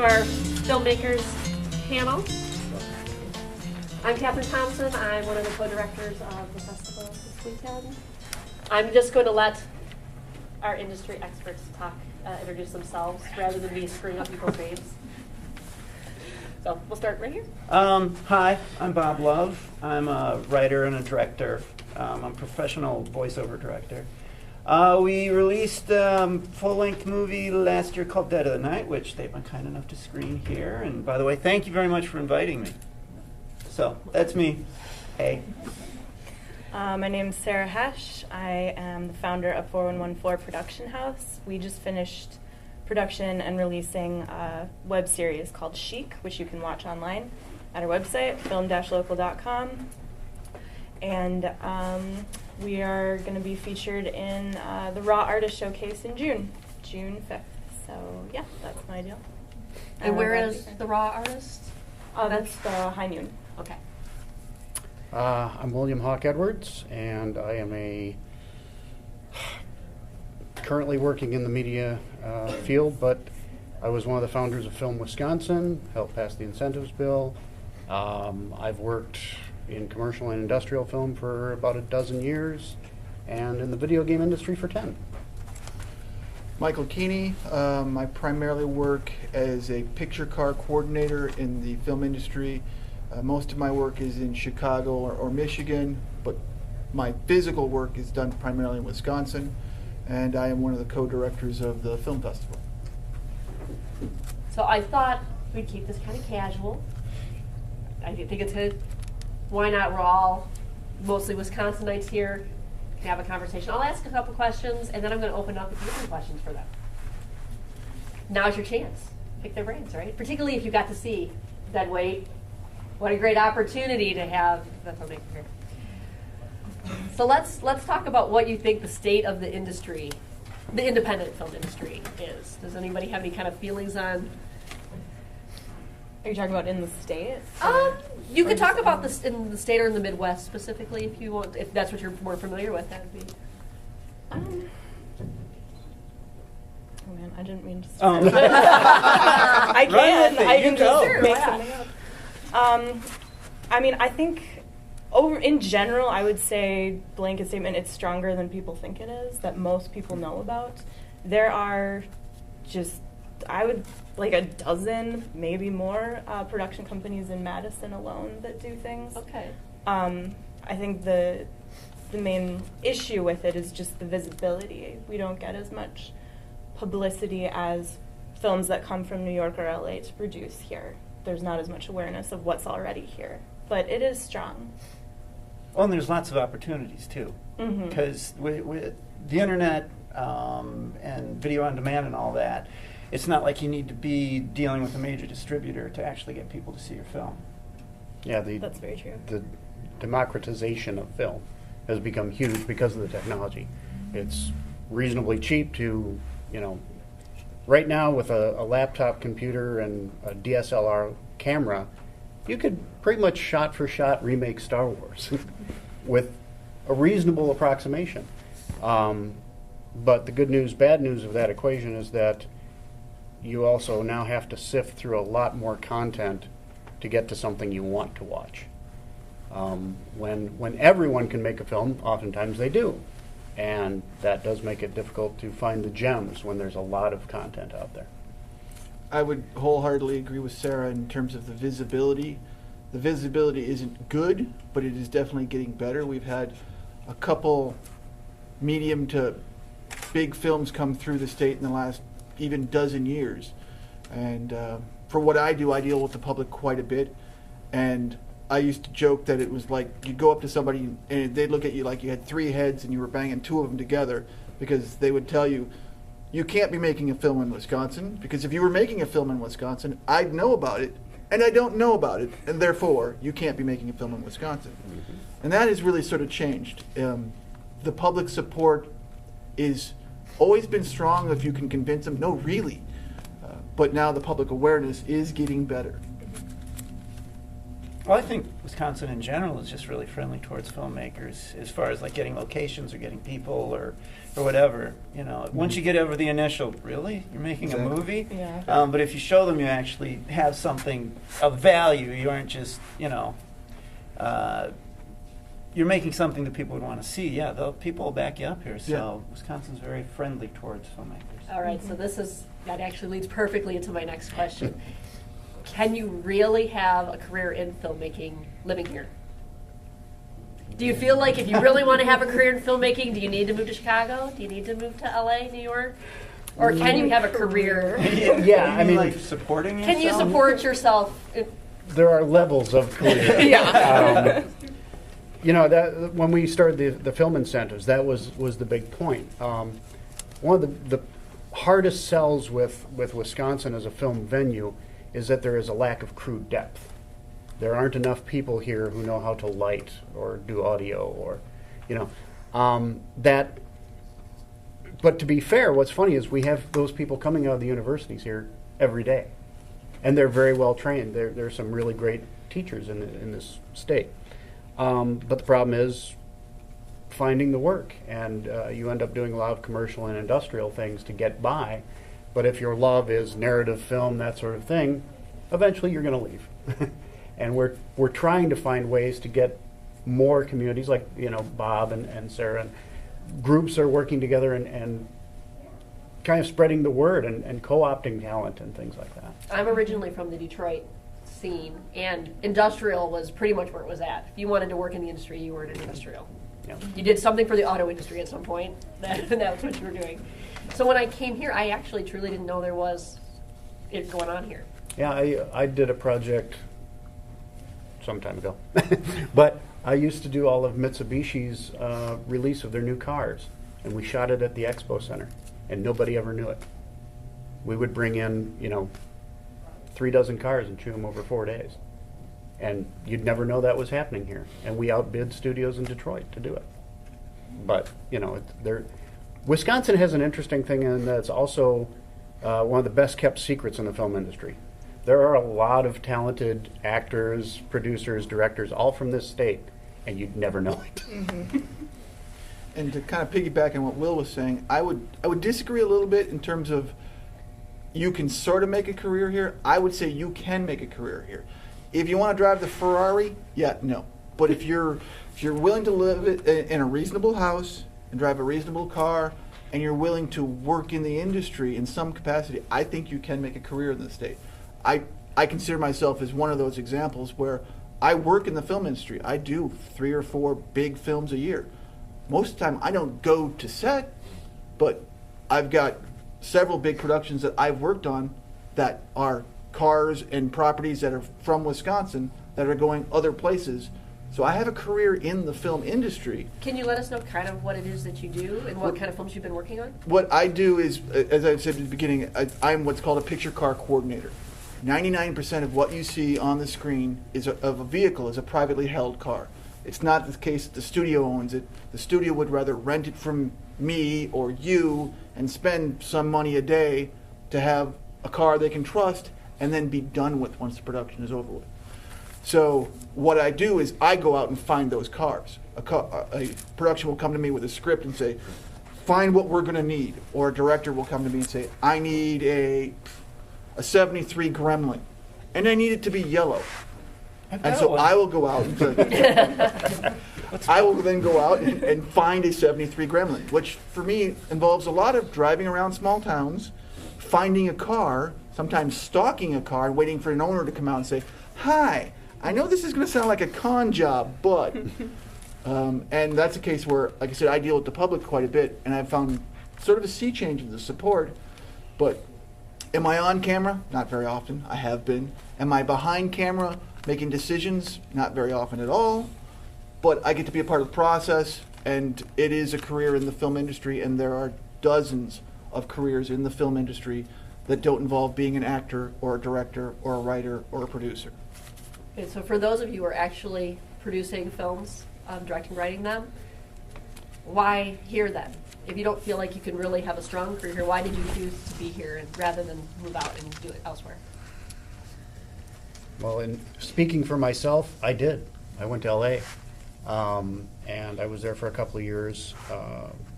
our filmmakers panel. I'm Catherine Thompson. I'm one of the co-directors of the festival this weekend. I'm just going to let our industry experts introduce themselves rather than me screwing up people's names. So we'll start right here. Hi, I'm Bob Love. I'm a writer and a director. I'm a professional voiceover director. We released a full-length movie last year called Dead of the Night, which they've been kind enough to screen here. And by the way, thank you very much for inviting me. So, that's me. Hey. My name is Sarah Hesh. I am the founder of 4114 Production House. We just finished production and releasing a web series called Chic, which you can watch online at our website, film-local.com. And we are going to be featured in the Raw Artist Showcase in June 5th. So, yeah, that's my deal. And where is the Raw Artist? That's the High Noon. Okay. I'm William Hawk Edwards, and I am currently working in the media field, but I was one of the founders of Film Wisconsin, helped pass the incentives bill. I've worked in commercial and industrial film for about a dozen years, and in the video game industry for 10. Michael Keeney. I primarily work as a picture car coordinator in the film industry. Most of my work is in Chicago or Michigan, but my physical work is done primarily in Wisconsin, and I am one of the co-directors of the film festival. So I thought we'd keep this kind of casual. I think it's good. Why not? We're all mostly Wisconsinites here. Can have a conversation. I'll ask a couple questions, and then I'm going to open up with different questions for them. Now's your chance. Pick their brains, right? Particularly if you got to see Dead Weight. What a great opportunity to have the filmmaker here. So let's talk about what you think the state of the industry, the independent film industry, is. Does anybody have any kind of feelings on? Are you talking about in the state? You could talk about this in the state or in the Midwest specifically, if you want. If that's what you're more familiar with, that'd be. Oh man, I didn't mean to start. I can. I can just make something up. I mean, I think in general, I would say blanket statement. It's stronger than people think it is. That most people know about. There are just. I would like a dozen, maybe more, production companies in Madison alone that do things. Okay. I think the main issue with it is just the visibility. We don't get as much publicity as films that come from New York or LA to produce here. There's not as much awareness of what's already here, but it is strong. Well, and there's lots of opportunities, too. Because with the internet and video on demand and all that, it's not like you need to be dealing with a major distributor to actually get people to see your film. Yeah, that's very true. The democratization of film has become huge because of the technology. It's reasonably cheap to, right now with a laptop computer and a DSLR camera, you could pretty much shot for shot remake Star Wars with a reasonable approximation. But the good news, bad news of that equation is that you also now have to sift through a lot more content to get to something you want to watch. When everyone can make a film, oftentimes they do. And that does make it difficult to find the gems when there's a lot of content out there. I would wholeheartedly agree with Sarah in terms of the visibility. The visibility isn't good, but it is definitely getting better. We've had a couple medium to big films come through the state in the last even dozen years. And for what I do, I deal with the public quite a bit. And I used to joke that it was like you'd go up to somebody and they'd look at you like you had three heads and you were banging two of them together, because they would tell you, you can't be making a film in Wisconsin, because if you were making a film in Wisconsin, I'd know about it, and I don't know about it, and therefore you can't be making a film in Wisconsin. And that has really sort of changed. The public support is always been strong if you can convince them, no, really. But now the public awareness is getting better. Well, I think Wisconsin in general is just really friendly towards filmmakers as far as like getting locations or getting people or whatever. You know, once you get over the initial, really, you're making a Exactly. movie. Yeah. But if you show them you actually have something of value, you aren't just you're making something that people would want to see. Yeah, people will back you up here. So Wisconsin's very friendly towards filmmakers. All right, so that actually leads perfectly into my next question. Can you really have a career in filmmaking living here? Do you feel like if you really want to have a career in filmmaking, do you need to move to Chicago? Do you need to move to LA, New York? Or can you have a career? Yeah, I mean, like supporting Can you yourself? support yourself? there are levels of career. Yeah. That when we started the film incentives, that was the big point. One of the hardest sells with Wisconsin as a film venue is that there is a lack of crew depth. There aren't enough people here who know how to light or do audio or, that. But to be fair, what's funny is we have those people coming out of the universities here every day, and they're very well trained. There are some really great teachers in this state. But the problem is finding the work, and you end up doing a lot of commercial and industrial things to get by. But if your love is narrative film, that sort of thing, eventually you're going to leave. And we're trying to find ways to get more communities, like Bob and Sarah, and groups are working together and kind of spreading the word and co-opting talent and things like that. I'm originally from the Detroit scene, and industrial was pretty much where it was at. If you wanted to work in the industry, you were in industrial. Yeah. You did something for the auto industry at some point. That's what you were doing. So when I came here, I actually truly didn't know there was it going on here. Yeah, I did a project some time ago, but I used to do all of Mitsubishi's release of their new cars, and we shot it at the Expo Center, and nobody ever knew it. We would bring in, 3 dozen cars and chew them over 4 days, and you'd never know that was happening here. And we outbid studios in Detroit to do it. But Wisconsin has an interesting thing, and that's also one of the best kept secrets in the film industry. There are a lot of talented actors, producers, directors, all from this state, and you'd never know it. Mm-hmm. And to kind of piggyback on what Will was saying, I would disagree a little bit in terms of you can sort of make a career here. I would say you can make a career here. If you want to drive the Ferrari, no. But if you're willing to live in a reasonable house and drive a reasonable car, and you're willing to work in the industry in some capacity, I think you can make a career in the state. I consider myself as one of those examples where I work in the film industry. I do 3 or 4 big films a year. Most of the time I don't go to set, but I've got several big productions that I've worked on that are cars and properties that are from Wisconsin that are going other places. So I have a career in the film industry. Can you let us know kind of what it is that you do and what kind of films you've been working on? What I do is, as I said at the beginning, I'm what's called a picture car coordinator. 99% of what you see on the screen of a vehicle is a privately held car. It's not the case that the studio owns it. The studio would rather rent it from me or you and spend some money a day to have a car they can trust and then be done with once the production is over with. So what I do is I go out and find those cars. A production will come to me with a script and say, find what we're going to need. Or a director will come to me and say, I need a 73 Gremlin, and I need it to be yellow. And so I will go out and I will then go out and find a 73 Gremlin, which for me involves a lot of driving around small towns, finding a car, sometimes stalking a car, and waiting for an owner to come out and say, hi, I know this is going to sound like a con job, but... and that's a case where, like I said, I deal with the public quite a bit, and I've found sort of a sea change in the support. But am I on camera? Not very often. I have been. Am I behind camera making decisions? Not very often at all. But I get to be a part of the process, and it is a career in the film industry, and there are dozens of careers in the film industry that don't involve being an actor or a director or a writer or a producer. Okay, so for those of you who are actually producing films, directing, writing them, why here then? If you don't feel like you can really have a strong career here, why did you choose to be here rather than move out and do it elsewhere? Well, and speaking for myself, I did. I went to LA, and I was there for a couple of years.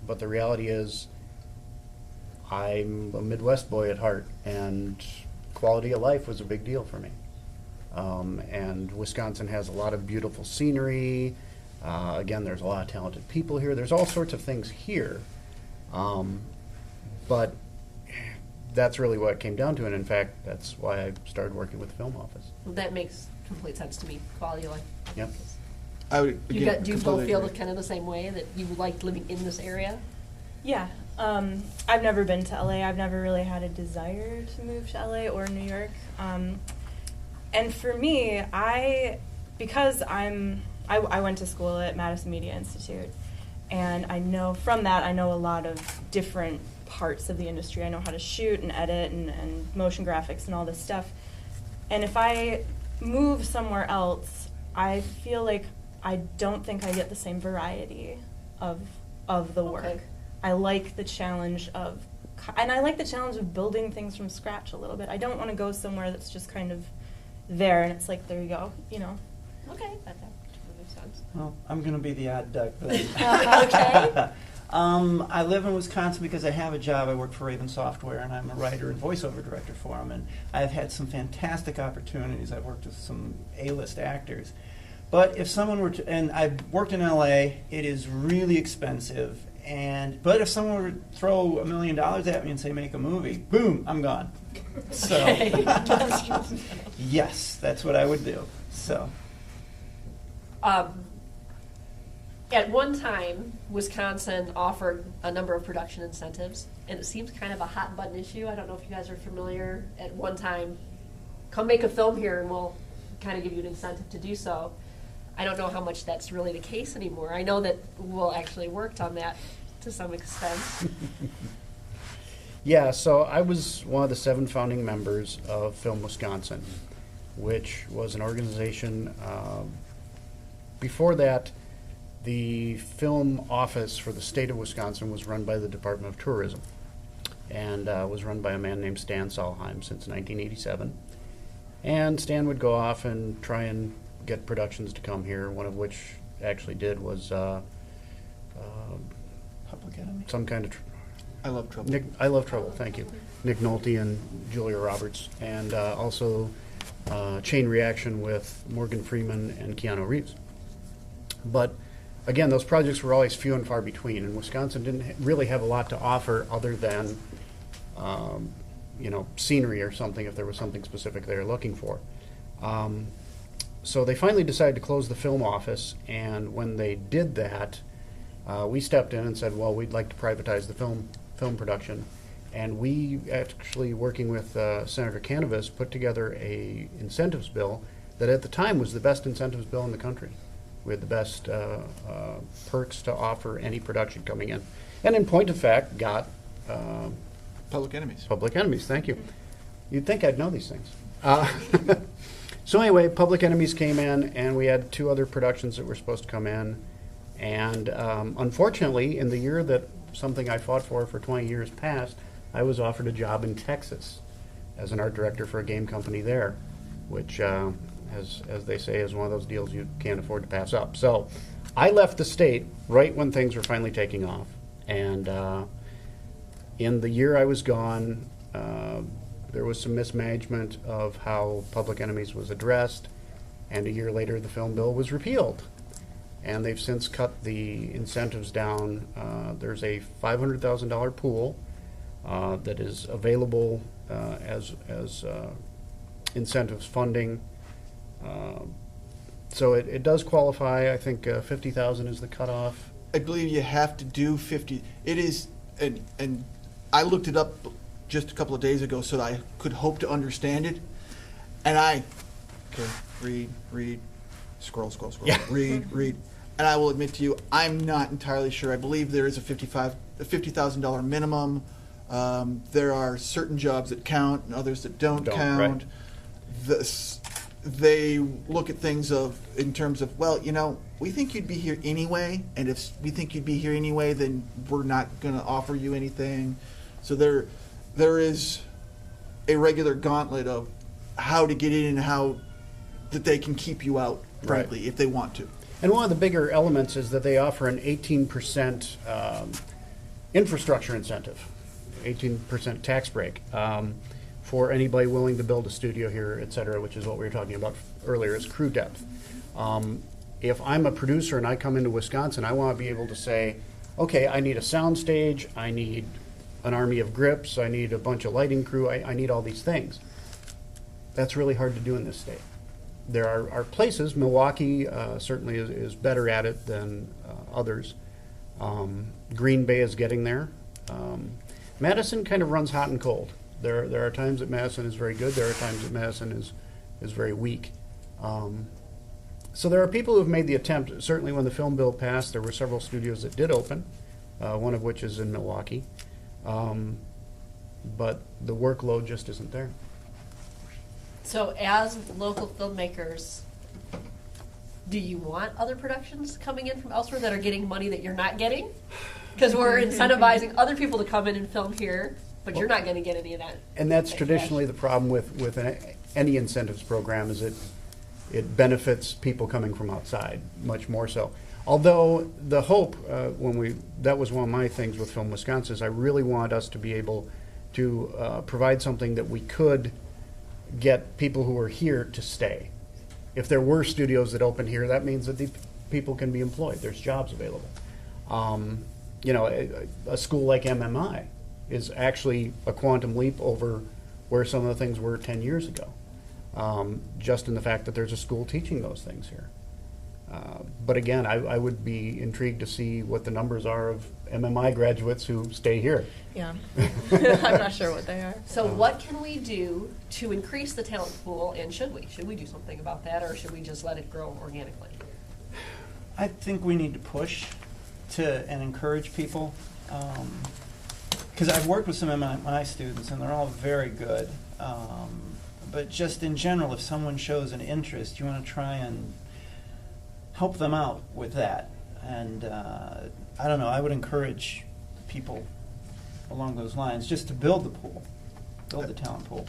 But the reality is, I'm a Midwest boy at heart, and quality of life was a big deal for me. And Wisconsin has a lot of beautiful scenery. Again, there's a lot of talented people here. There's all sorts of things here. But that's really what it came down to, and in fact, that's why I started working with the film office. That makes complete sense to me, quality of life. Yep. I would, Do again, you both completely feel agree. kind of the same way, that you liked living in this area? Yeah. I've never been to LA. I've never really had a desire to move to LA or New York. And for me, because I went to school at Madison Media Institute, and I know from that, I know a lot of different parts of the industry. I know how to shoot and edit and motion graphics and all this stuff. And if I move somewhere else, I feel like I don't think I get the same variety of the work. Okay. I like the challenge of, and I like the challenge of building things from scratch a little bit. I don't want to go somewhere that's just kind of there and it's like, there you go, you know. Okay, that makes sense. Well, I'm going to be the odd duck. But Okay. I live in Wisconsin because I have a job. I work for Raven Software, and I'm a writer and voiceover director for them. And I've had some fantastic opportunities. I've worked with some A-list actors. But if someone were to, and I've worked in LA, it is really expensive. But if someone were to throw $1 million at me and say, make a movie, boom, I'm gone. So, Okay. yes, that's what I would do. So, At one time, Wisconsin offered a number of production incentives, and it seems kind of a hot button issue. I don't know if you guys are familiar. At one time, come make a film here and we'll kind of give you an incentive to do so. I don't know how much that's really the case anymore. I know that Will actually worked on that to some extent. Yeah, so I was one of the 7 founding members of Film Wisconsin, which was an organization. Before that, the film office for the state of Wisconsin was run by the Department of Tourism, and was run by a man named Stan Solheim since 1987. And Stan would go off and try and get productions to come here, one of which actually did was Public Enemy. some kind of I love trouble. I Love Trouble, thank you. Nick Nolte and Julia Roberts, and also Chain Reaction with Morgan Freeman and Keanu Reeves. But again, those projects were always few and far between, and Wisconsin didn't really have a lot to offer other than, scenery or something if there was something specific they were looking for. So they finally decided to close the film office, and when they did that, we stepped in and said, well, we'd like to privatize the film production. And we actually, working with Senator Canavas, put together a incentives bill that at the time was the best incentives bill in the country. We had the best perks to offer any production coming in. And in point of fact, got Public Enemies. Public Enemies, thank you. You'd think I'd know these things. So anyway, Public Enemies came in, and we had 2 other productions that were supposed to come in. And unfortunately, in the year that something I fought for 20 years passed, I was offered a job in Texas as an art director for a game company there, which, as they say, is one of those deals you can't afford to pass up. So I left the state right when things were finally taking off. And in the year I was gone, there was some mismanagement of how Public Enemies was addressed, and a year later the film bill was repealed. And they've since cut the incentives down. There's a $500,000 pool that is available as incentives funding. So it does qualify. I think 50,000 is the cutoff. I believe you have to do 50. It is, and I looked it up just a couple of days ago so that I could hope to understand it. And read, scroll, Yeah. read. And I will admit to you, I'm not entirely sure. I believe there is a $50,000 minimum. There are certain jobs that count and others that don't count. Right. They look at things in terms of, well, we think you'd be here anyway, and if we think you'd be here anyway, then we're not going to offer you anything. So there is a regular gauntlet of how to get in and how that they can keep you out, frankly, if they want to. And one of the bigger elements is that they offer an 18% infrastructure incentive, 18% tax break for anybody willing to build a studio here, et cetera, which is what we were talking about earlier, is crew depth. If I'm a producer and I come into Wisconsin, I want to be able to say, okay, I need a sound stage, I need an army of grips, I need a bunch of lighting crew, I need all these things. That's really hard to do in this state. There are places, Milwaukee certainly is better at it than others. Green Bay is getting there. Madison kind of runs hot and cold. There are times that Madison is very good, there are times that Madison is very weak. So there are people who have made the attempt. Certainly when the film bill passed, there were several studios that did open, one of which is in Milwaukee. But the workload just isn't there. So as local filmmakers, do you want other productions coming in from elsewhere that are getting money that you're not getting? Because we're incentivizing other people to come in and film here, but you're not going to get any of that. And that's that traditionally cash. the problem with any incentives program, is it benefits people coming from outside much more so. Although the hope, that was one of my things with Film Wisconsin, is I really want us to be able to provide something that we could get people who are here to stay. If there were studios that open here, that means that the people can be employed. There's jobs available. A school like MMI is actually a quantum leap over where some of the things were 10 years ago, just in the fact that there's a school teaching those things here. But again, I would be intrigued to see what the numbers are of MMI graduates who stay here. Yeah. I'm not sure what they are. So what can we do to increase the talent pool, and should we? Should we do something about that, or should we just let it grow organically? I think we need to push and encourage people. Because I've worked with some of my students, and they're all very good. But just in general, if someone shows an interest, you want to try and help them out with that. And I don't know, I would encourage people along those lines just to build the pool, build the talent pool.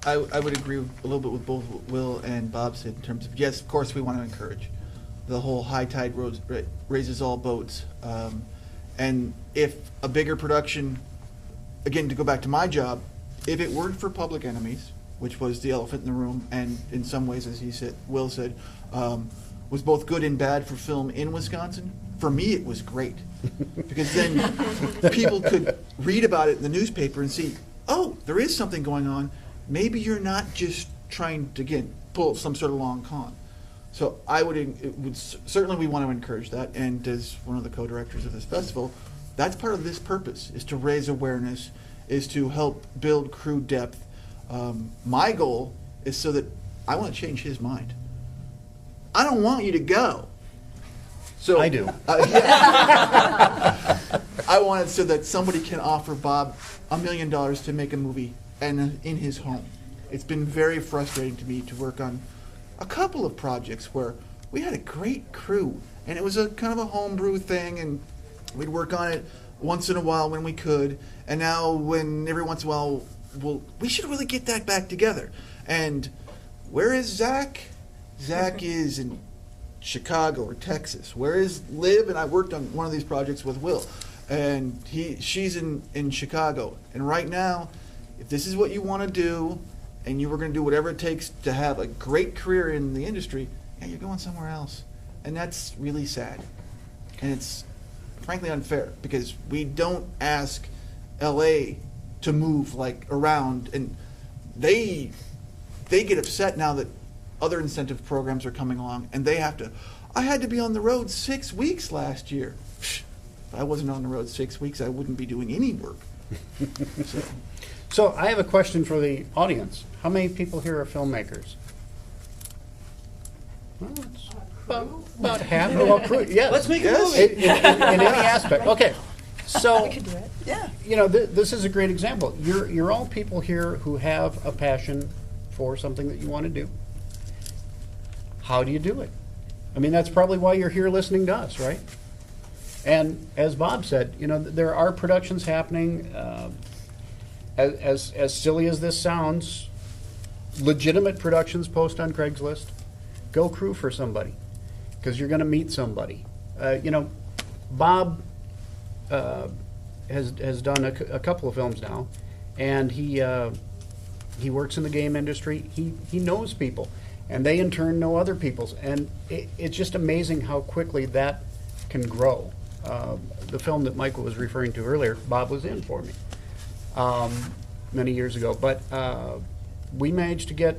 I would agree a little bit with both what Will and Bob said in terms of, yes, of course we want to encourage. The whole high tide raises all boats. And if a bigger production, again, to go back to my job, if it weren't for Public Enemies, which was the elephant in the room, and in some ways, as Will said, was both good and bad for film in Wisconsin, for me it was great. Because then people could read about it in the newspaper and see, oh, there is something going on. Maybe you're not just trying to, again, pull some sort of long con. So certainly we want to encourage that, and as one of the co-directors of this festival, that's part of this purpose, is to raise awareness, is to help build crew depth. My goal is so that I want to change his mind. I don't want you to go. So I do. I want it so that somebody can offer Bob $1 million to make a movie and in his home. It's been very frustrating to me to work on a couple of projects where we had a great crew, and it was a kind of a homebrew thing, and we'd work on it once in a while when we could, and now when every once in a while, we should really get that back together. And where is Zach? Zach is in Chicago or Texas. Where is Liv? And I worked on one of these projects with Will, and she's in Chicago. And right now, if this is what you want to do, and you were going to do whatever it takes to have a great career in the industry, yeah, you're going somewhere else. And that's really sad. And it's frankly unfair, because we don't ask LA to move around, and they get upset now that other incentive programs are coming along, and they have to, I had to be on the road 6 weeks last year. If I wasn't on the road 6 weeks, I wouldn't be doing any work. So I have a question for the audience. How many people here are filmmakers? Well, it's about half. Well, yes. Let's make a Yes. movie. In any aspect. Okay. So, We could do it. Yeah. this is a great example. You're all people here who have a passion for something that you want to do. How do you do it? I mean, that's probably why you're here listening to us, right? And as Bob said, there are productions happening. As silly as this sounds, legitimate productions post on Craigslist. go crew for somebody, because you're going to meet somebody. Bob has done a couple of films now, and he works in the game industry. He knows people, and they in turn know other people's, and it's just amazing how quickly that can grow. The film that Michael was referring to earlier, Bob was in for me many years ago, but we managed to get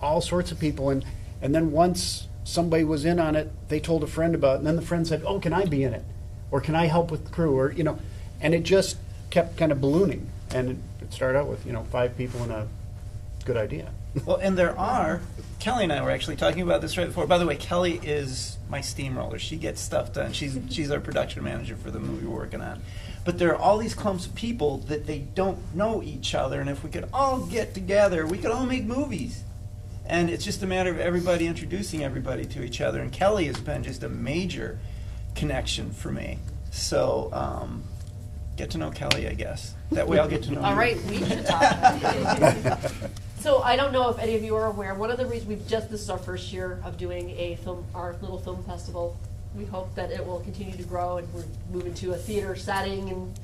all sorts of people, and then once somebody was in on it, they told a friend about it, and then the friend said, "Oh, can I be in it? Or can I help with the crew?" Or, and it just kept kind of ballooning, and it started out with 5 people and a good idea. Well, and Kelly and I were actually talking about this right before. By the way, Kelly is my steamroller. She gets stuff done. She's our production manager for the movie we're working on. But there are all these clumps of people that they don't know each other, and if we could all get together, we could all make movies. And it's just a matter of everybody introducing everybody to each other. And Kelly has been just a major connection for me. So get to know Kelly, I guess. That way I'll get to know you. All right, we should talk. So I don't know if any of you are aware, one of the reasons this is our first year of doing our little film festival. We hope that it will continue to grow, and we're moving to a theater setting. And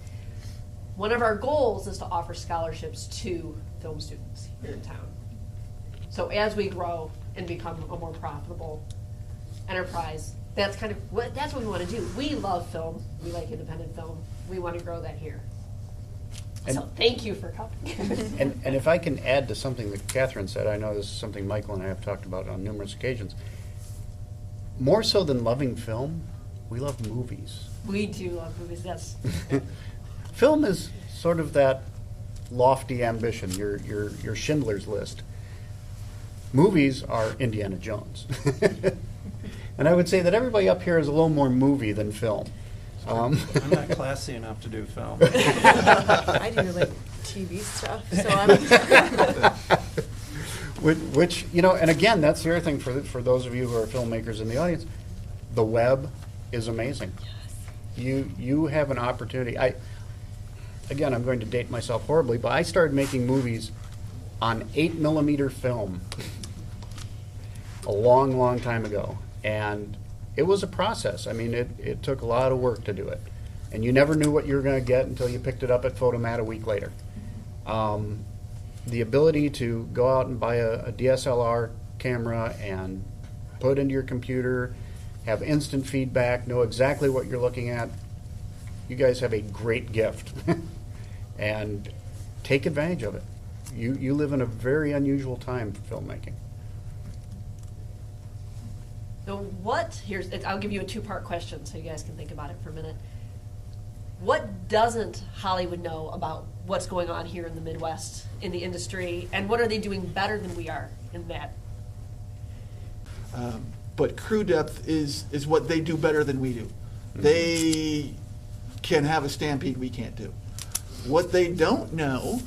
one of our goals is to offer scholarships to film students here in town. So as we grow and become a more profitable enterprise, that's what we want to do. We love film. We like independent film. We want to grow that here. So thank you for coming. And if I can add to something that Catherine said, I know this is something Michael and I have talked about on numerous occasions. More so than loving film, we love movies. We do love movies, yes. Film is sort of that lofty ambition, your Schindler's List. Movies are Indiana Jones. And I would say that everybody up here is a little more movie than film. I'm not classy enough to do film. I do like TV stuff, so I'm. Which and again, that's the other thing for those of you who are filmmakers in the audience. The web is amazing. Yes. You have an opportunity. I'm going to date myself horribly, but I started making movies on 8mm film a long, long time ago, and it was a process. I mean, it took a lot of work to do it. And you never knew what you were going to get until you picked it up at Photomat a week later. The ability to go out and buy a DSLR camera and put it into your computer, have instant feedback, know exactly what you're looking at. You guys have a great gift. And take advantage of it. You live in a very unusual time for filmmaking. So I'll give you a 2-part question so you guys can think about it for a minute. What doesn't Hollywood know about what's going on here in the Midwest in the industry, and what are they doing better than we are in that? But crew depth is what they do better than we do. Mm-hmm. They can have a stampede we can't do. What they don't know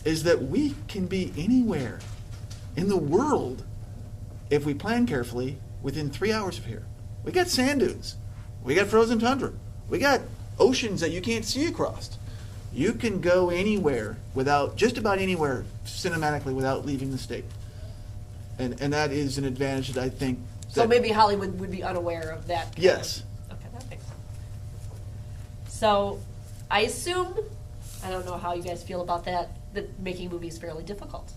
is that we can be anywhere in the world if we plan carefully within 3 hours of here. We got sand dunes. We got frozen tundra. We got oceans that you can't see across. You can go anywhere just about anywhere cinematically without leaving the state. And that is an advantage that I think. So maybe Hollywood would be unaware of that. Yes. Okay, that makes sense. So I assume, I don't know how you guys feel about that making movies is fairly difficult.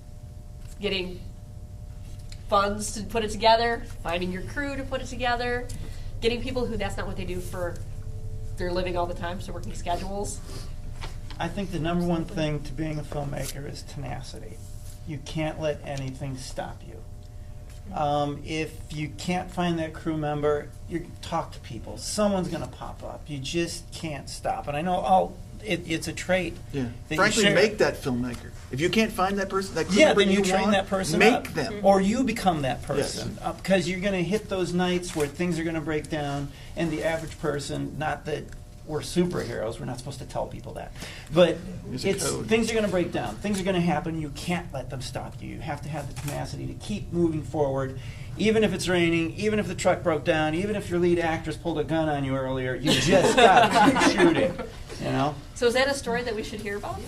Getting funds to put it together, finding your crew to put it together, getting people who that's not what they do for their living all the time, so working schedules. I think the number one thing to being a filmmaker is tenacity. You can't let anything stop you. If you can't find that crew member, you talk to people. Someone's going to pop up. You just can't stop. And I know it's a trait. Yeah. Frankly, make that filmmaker. If you can't find that person, that crew yeah, member then you train that person make up. Them. Or you become that person. Yes. Because you're going to hit those nights where things are going to break down, and the average person, not that we're superheroes, we're not supposed to tell people that. But things are going to break down. Things are going to happen. You can't let them stop you. You have to have the tenacity to keep moving forward. Even if it's raining, even if the truck broke down, even if your lead actress pulled a gun on you earlier, you just got to keep shooting. You know? So is that a story that we should hear about?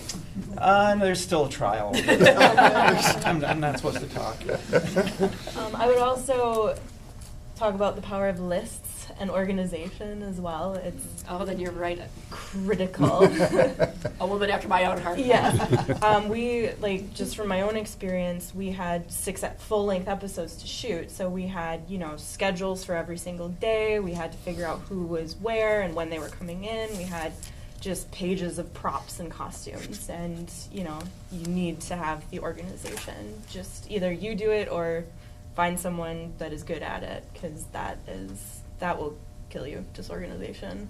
There's still a trial. I'm not supposed to talk. I would also talk about the power of lists and organization as well. It's Oh, then you're right. critical. A woman after my own heart. Yes. We, just from my own experience, we had 6 full-length episodes to shoot. So we had, schedules for every single day. We had to figure out who was where and when they were coming in. We had just pages of props and costumes. And, you need to have the organization. Just either you do it or find someone that is good at it, because that will kill you. Disorganization,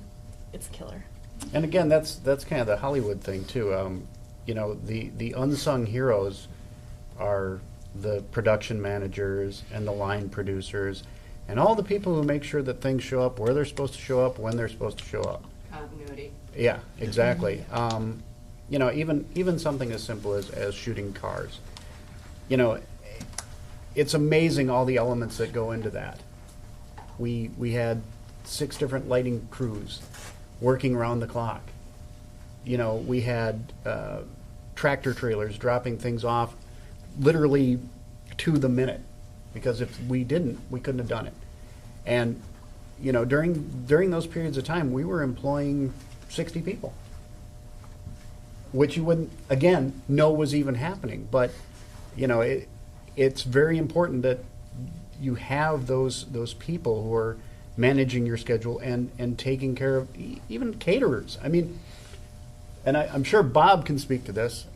it's a killer. And again, that's kind of the Hollywood thing too. The unsung heroes are the production managers and the line producers and all the people who make sure that things show up where they're supposed to show up, when they're supposed to show up. Continuity. Yeah, exactly. Even something as simple as shooting cars. It's amazing all the elements that go into that. We had 6 different lighting crews working around the clock. We had tractor trailers dropping things off literally to the minute, because if we didn't, we couldn't have done it. And during those periods of time, we were employing 60 people, which you wouldn't, again, know was even happening. But it's very important that you have those people who are managing your schedule and taking care of even caterers. I mean, and I'm sure Bob can speak to this.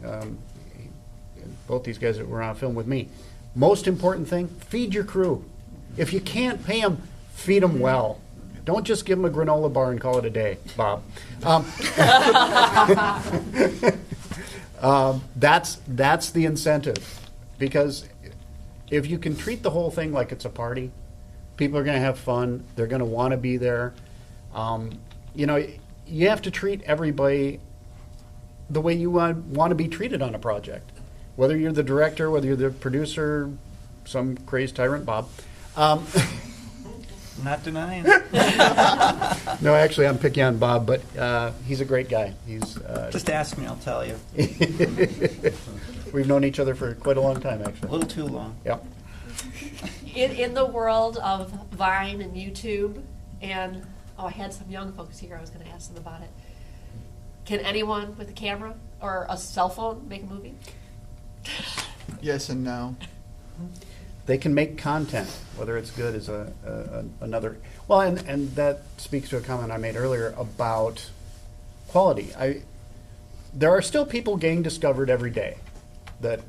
Both these guys that were on film with me. Most important thing, feed your crew. If you can't pay them, feed them well. Don't just give them a granola bar and call it a day, Bob. That's the incentive, because if you can treat the whole thing like it's a party, people are going to have fun. They're going to want to be there. You have to treat everybody the way you want to be treated on a project. Whether you're the director, whether you're the producer, some crazed tyrant, Bob. Not denying. No, actually, I'm picking on Bob, but he's a great guy. He's Just ask me, I'll tell you. We've known each other for quite a long time, A actually. little too long. Yep. In the world of Vine and YouTube, and I had some young folks here, I was going to ask them about it. Can anyone with a camera or a cell phone make a movie? Yes and no. They can make content. Whether it's good is another. Well, and that speaks to a comment I made earlier about quality. There are still people getting discovered every day that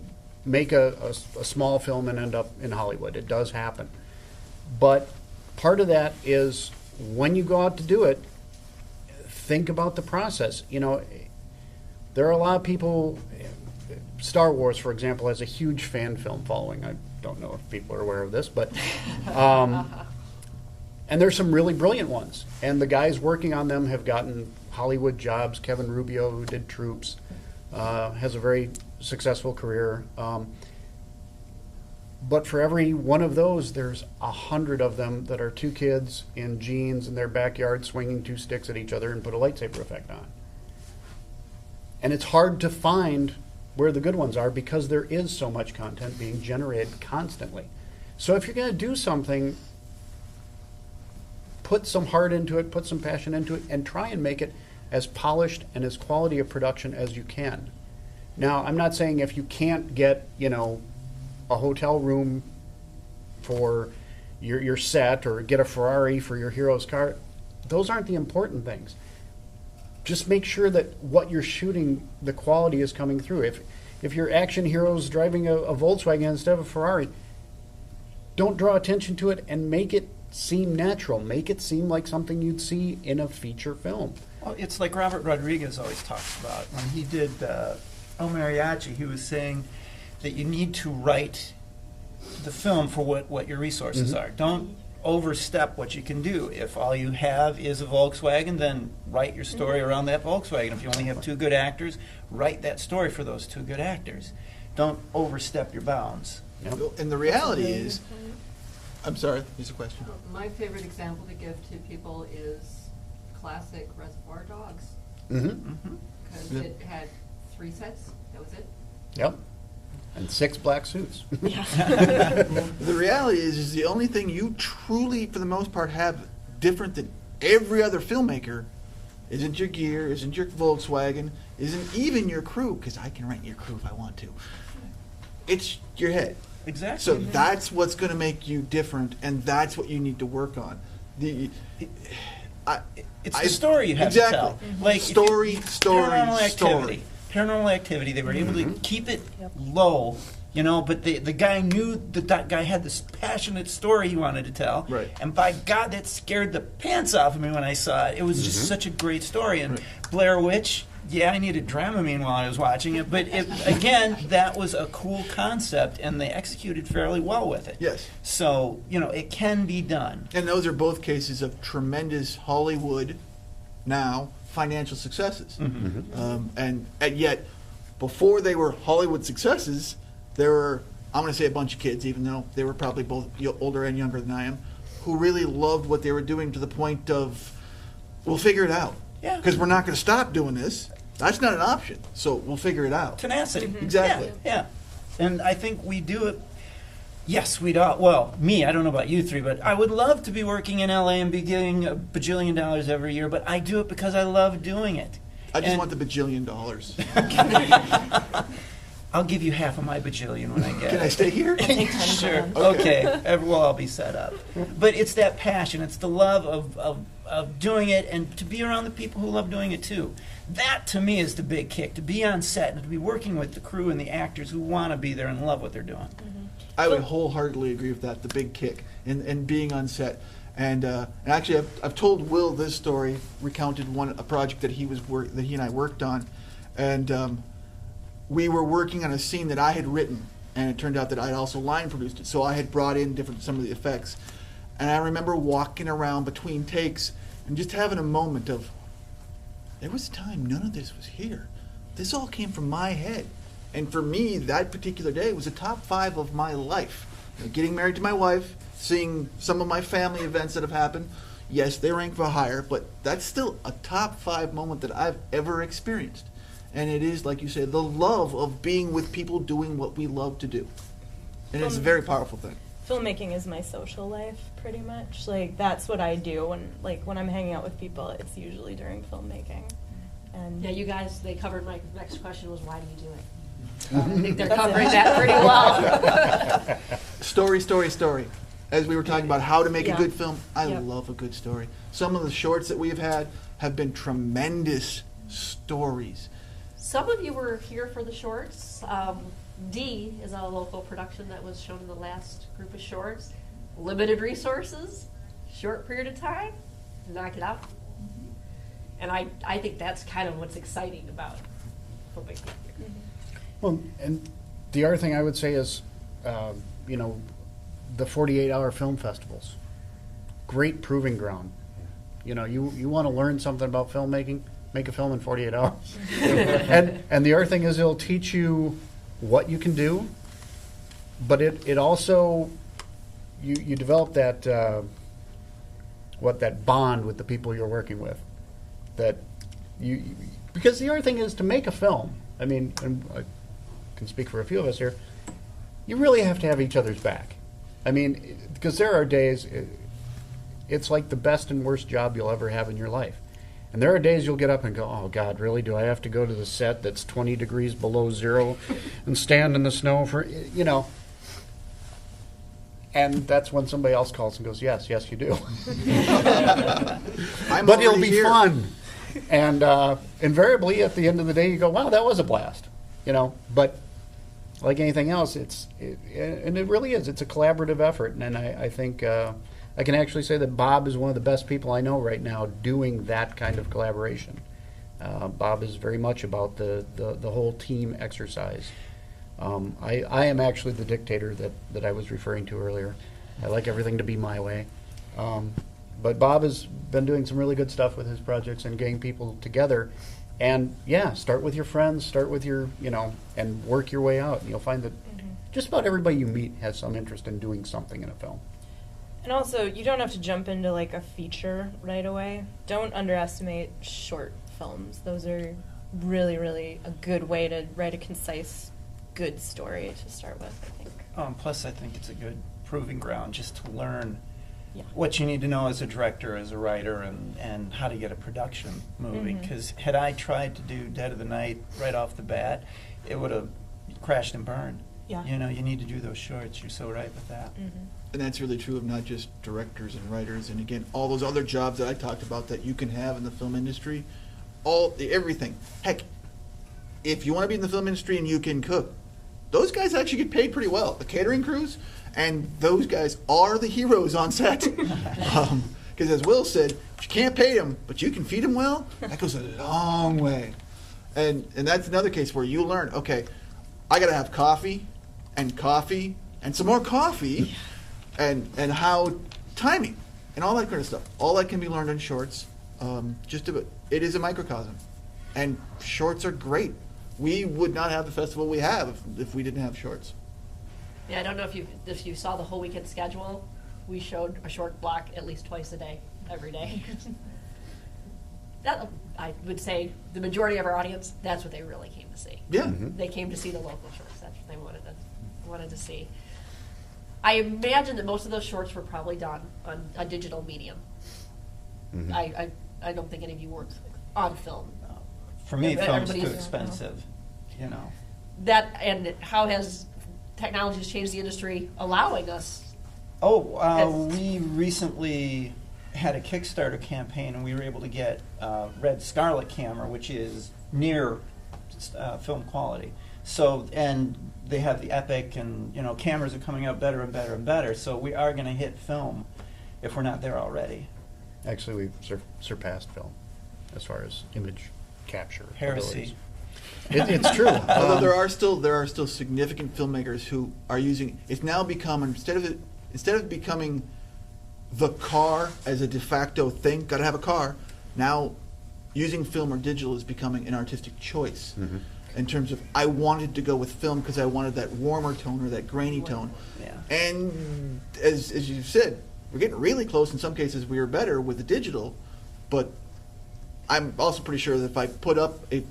make a small film and end up in Hollywood. It does happen. But part of that is when you go out to do it, think about the process. There are a lot of people. Star Wars, for example, has a huge fan film following. I don't know if people are aware of this, but and there's some really brilliant ones. And the guys working on them have gotten Hollywood jobs. Kevin Rubio, who did Troops, has a very successful career. But for every one of those, there's 100 of them that are 2 kids in jeans in their backyard swinging 2 sticks at each other and put a lightsaber effect on. And it's hard to find where the good ones are because there is so much content being generated constantly. So if you're going to do something, put some heart into it, put some passion into it, and try and make it as polished and as quality of production as you can. Now, I'm not saying if you can't get, a hotel room for your set or get a Ferrari for your hero's car, those aren't the important things. Just make sure that what you're shooting, the quality is coming through. If your action hero's driving a Volkswagen instead of a Ferrari, don't draw attention to it and make it seem natural. Make it seem like something you'd see in a feature film. Well, it's like Robert Rodriguez always talks about. When he did El Mariachi, he was saying that you need to write the film for what your resources are. Don't overstep what you can do. If all you have is a Volkswagen, then write your story around that Volkswagen. If you only have 2 good actors, write that story for those 2 good actors. Don't overstep your bounds. Yep. And the reality is, I'm sorry, there's a question. My favorite example to give to people is classic Reservoir Dogs. Mm-hmm. Because Yeah. it had 3 sets. That was it. Yep. And 6 black suits. The reality is the only thing you truly, for the most part, have different than every other filmmaker isn't your gear, isn't your Volkswagen, isn't even your crew, because I can rent your crew if I want to. It's your head. Exactly. So that's what's going to make you different, and that's what you need to work on. It's the story you have exactly. to tell. Like if Story, you- story, Paranormal story. Activity. Paranormal Activity. They were able to keep it low, you know. But the guy knew that guy had this passionate story he wanted to tell. Right. And by God, that scared the pants off of me when I saw it. It was just such a great story. And Right. Blair Witch. Yeah, I needed Dramamine while I was watching it, but again, that was a cool concept, and they executed fairly well with it. Yes. So, you know, it can be done. And those are both cases of tremendous Hollywood now financial successes. And yet, before they were Hollywood successes, there were, I'm going to say a bunch of kids, even though they were probably both older and younger than I am, who really loved what they were doing to the point of, we'll figure it out. Yeah. Because we're not going to stop doing this. That's not an option. So we'll figure it out. Tenacity. Exactly. Yeah. And I think we do it. Yes, we'd all. Well, me, I don't know about you three, but I would love to be working in LA and be getting $1 bajillion every year, but I do it because I love doing it. I just And want the bajillion dollars. I'll give you half of my bajillion when I get Can I it. stay here? Sure. Okay. Well, I'll be set up. But it's that passion. It's the love of doing it and to be around the people who love doing it too. That, to me, is the big kick. To be on set and to be working with the crew and the actors who want to be there and love what they're doing. I would wholeheartedly agree with that. The big kick and being on set, and actually, I've told Will this story, recounted a project that he and I worked on, and we were working on a scene that I had written, and it turned out that I had also line produced it. So I had brought in some of the effects, and I remember walking around between takes and just having a moment of, there was a time none of this was here. This all came from my head. And for me, that particular day was a top 5 of my life. You know, getting married to my wife, seeing some of my family events that have happened. Yes, they rank for higher, but that's still a top 5 moment that I've ever experienced. And it is, like you said, the love of being with people doing what we love to do. And it's a very powerful thing. Filmmaking is my social life, pretty much. Like, that's what I do when I'm hanging out with people. It's usually during filmmaking. And Yeah, you guys, they covered my next question was, why do you do it? I think they're covering that pretty well. Story. As we were talking about how to make a Yeah. good film, I Yeah. love a good story. Some of the shorts that we've had have been tremendous stories. Some of you were here for the shorts. D is a local production that was shown in the last group of shorts. Limited resources, short period of time, knock it out. And I think that's kind of what's exciting about filmmaking here. Well, and the other thing I would say is, you know, the 48-hour film festivals. Great proving ground. You know, you want to learn something about filmmaking, make a film in 48 hours. and the other thing is it'll teach you what you can do, but it also, you develop that, that bond with the people you're working with. That because the other thing is to make a film, I mean, and I can speak for a few of us here, you really have to have each other's back. I mean, because there are days, it's like the best and worst job you'll ever have in your life. And there are days you'll get up and go, oh, God, really? Do I have to go to the set that's 20 degrees below zero and stand in the snow for, you know? And that's when somebody else calls and goes, yes, you do. But it'll be fun. And invariably, at the end of the day, you go, wow, that was a blast. You know, but like anything else, and it really is. It's a collaborative effort. And I think I can actually say that Bob is one of the best people I know right now doing that kind of collaboration. Bob is very much about the whole team exercise. I am actually the dictator that I was referring to earlier. I like everything to be my way. But Bob has been doing some really good stuff with his projects and getting people together. And yeah, start with your friends, start with your, you know, and work your way out. And you'll find that just about everybody you meet has some interest in doing something in a film. And also, you don't have to jump into like a feature right away. Don't underestimate short films. Those are really, really a good way to write a concise, good story to start with, I think. Plus, I think it's a good proving ground just to learn Yeah. what you need to know as a director, as a writer, and how to get a production moving. Because had I tried to do Dead of the Night right off the bat, it would have crashed and burned. Yeah. You know, you need to do those shorts. You're so right with that. And that's really true of not just directors and writers, and again, all those other jobs that I talked about that you can have in the film industry, everything. Heck, if you want to be in the film industry and you can cook, those guys actually get paid pretty well. The catering crews, and those guys are the heroes on set. Because as Will said, you can't pay them, but you can feed them well. That goes a long way. And that's another case where you learn, okay, I got to have coffee and some more coffee and how timing and all that kind of stuff. All that can be learned in shorts. It is a microcosm. And shorts are great. We would not have the festival we have if we didn't have shorts. Yeah, I don't know if you saw the whole weekend schedule. We showed a short block at least twice a day, every day. That, I would say, the majority of our audience, that's what they really came to see. Yeah. They came to see the local shorts. That's what they wanted to see. I imagine that most of those shorts were probably done on a digital medium. I don't think any of you worked on film. For me, film's too Everybody's- expensive. You know. That, and how has technology changed the industry, allowing us? We recently had a Kickstarter campaign, and we were able to get Red Scarlet camera, which is near film quality. So, and they have the Epic, and you know, cameras are coming out better and better and better. So we are going to hit film if we're not there already. Actually, we've surpassed film as far as image capture. Heresy. It's true. Although there are still significant filmmakers who are using. It's now become instead of becoming the car as a de facto thing, got to have a car. Now, using film or digital is becoming an artistic choice. In terms of, I wanted to go with film because I wanted that warmer tone or that grainy tone. Yeah. And as you said, we're getting really close. In some cases, we are better with the digital, but I'm also pretty sure that if I put up a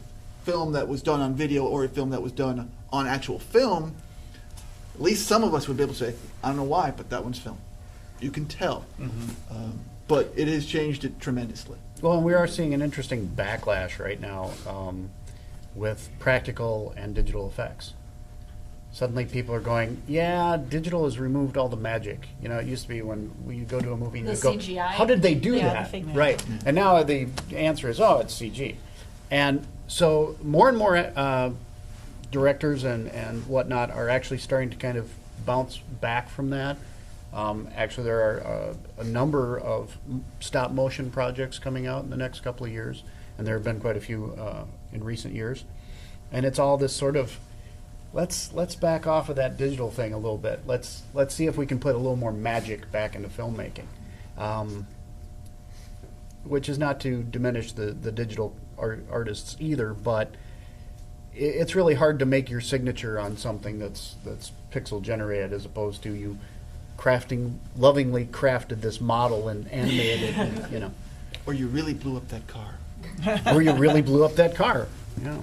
film that was done on video or a film that was done on actual film, at least some of us would be able to say, I don't know why, but that one's film. You can tell. But it has changed it tremendously. Well, and we are seeing an interesting backlash right now with practical and digital effects. Suddenly people are going, yeah, digital has removed all the magic. You know, it used to be when you go to a movie and The you go, CGI? how did they do Yeah, the that? fake magic. Right. And now the answer is, oh, it's CG. And so more and more directors and whatnot are actually starting to kind of bounce back from that. Actually, there are a number of stop motion projects coming out in the next couple of years, and there have been quite a few in recent years. And it's all this sort of, let's back off of that digital thing a little bit. Let's see if we can put a little more magic back into filmmaking, which is not to diminish the digital artists either, but it's really hard to make your signature on something that's pixel generated as opposed to you lovingly crafted this model and animated it, and, you know. Or you really blew up that car. Or you really blew up that car, yeah.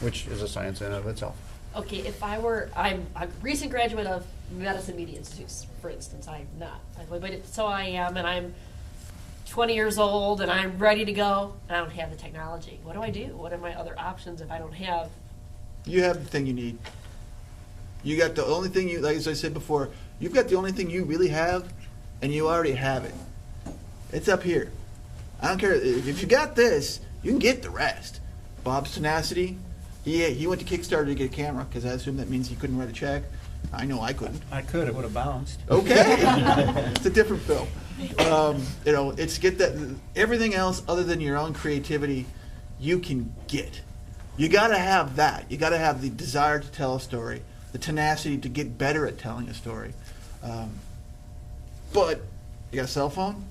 Which is a science in and of itself. Okay, if I'm a recent graduate of Madison Media Institute, for instance. I'm not, but so I am, and I'm 20 years old, and I'm ready to go, and I don't have the technology. What do I do? What are my other options if I don't have? You have the thing you need. You got the only thing like as I said before, you've got the only thing you really have, and you already have it. It's up here. I don't care if you got this, you can get the rest. Bob's tenacity. He went to Kickstarter to get a camera because I assume that means he couldn't write a check. I know I couldn't. I could. It would have bounced. Okay, it's a different film. It's get that everything else other than your own creativity, you can get. You got to have that. You got to have the desire to tell a story, the tenacity to get better at telling a story. But you got a cell phone.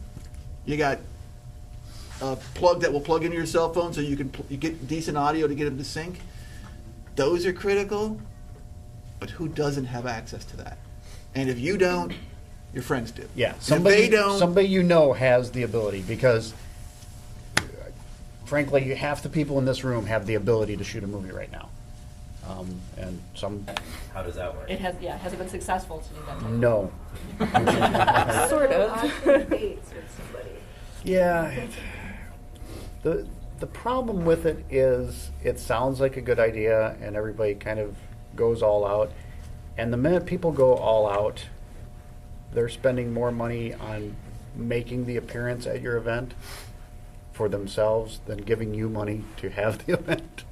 You got a plug that will plug into your cell phone so you can you get decent audio to get them to sync. Those are critical, but who doesn't have access to that? And if you don't, your friends do. Yeah, And if they don't, somebody you know has the ability because frankly, half the people in this room have the ability to shoot a movie right now. And some, How does that work? It has, yeah, has it been successful to do that? type of- no. Sort of. Yeah. The problem with it is it sounds like a good idea and everybody kind of goes all out. And the minute people go all out, they're spending more money on making the appearance at your event for themselves than giving you money to have the event.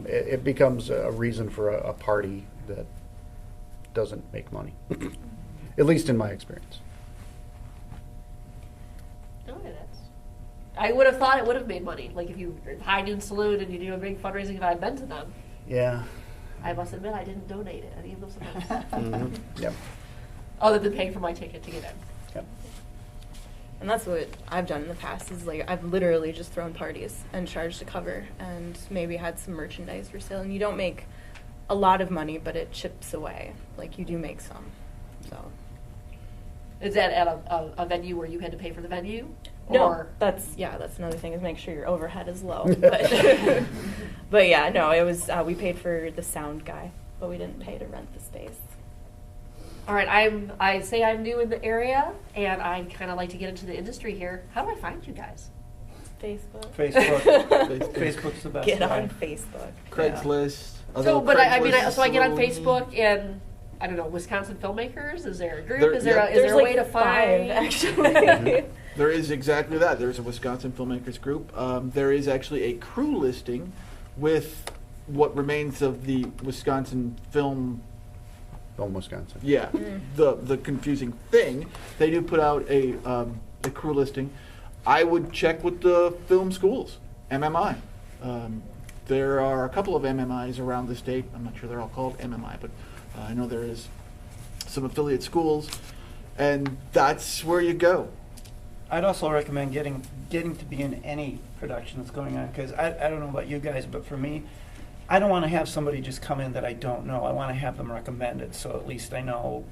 It becomes a reason for a party that doesn't make money, at least in my experience. Oh, yeah, I would have thought it would have made money. Like if you High Noon Saloon and you do a big fundraising, if I had been to them, Yeah. I must admit I didn't donate it. I didn't give them some Mhm. Yep. other than paying for my ticket to get in. Yep. And that's what I've done in the past is like I've literally just thrown parties and charged a cover and maybe had some merchandise for sale. And you don't make a lot of money, but it chips away. Like you do make some. So Is that at a venue where you had to pay for the venue? no, Or that's another thing is make sure your overhead is low. But, but yeah, no, it was we paid for the sound guy, but we didn't pay to rent the space. all right, I say I'm new in the area and I kind of like to get into the industry here. How do I find you guys? Facebook. Facebook. Facebook's the best Get way. on Facebook. Craigslist. So, but I mean, Craigslist so I get on Saloon. Facebook and I don't know, Wisconsin filmmakers. Is there a group? There- is there yep. a, is There's there a like way to 5, find? actually. There is exactly that. There's a Wisconsin filmmakers group. There is actually a crew listing with what remains of the Wisconsin film. Film Wisconsin. Yeah, the confusing thing. They do put out a crew listing. I would check with the film schools, MMI. There are a couple of MMIs around the state. I'm not sure they're all called MMI, but I know there is some affiliate schools, and that's where you go. I'd also recommend getting to be in any production that's going on, because I don't know about you guys, but for me, I don't want to have somebody just come in that I don't know. I want to have them recommended, so at least I know,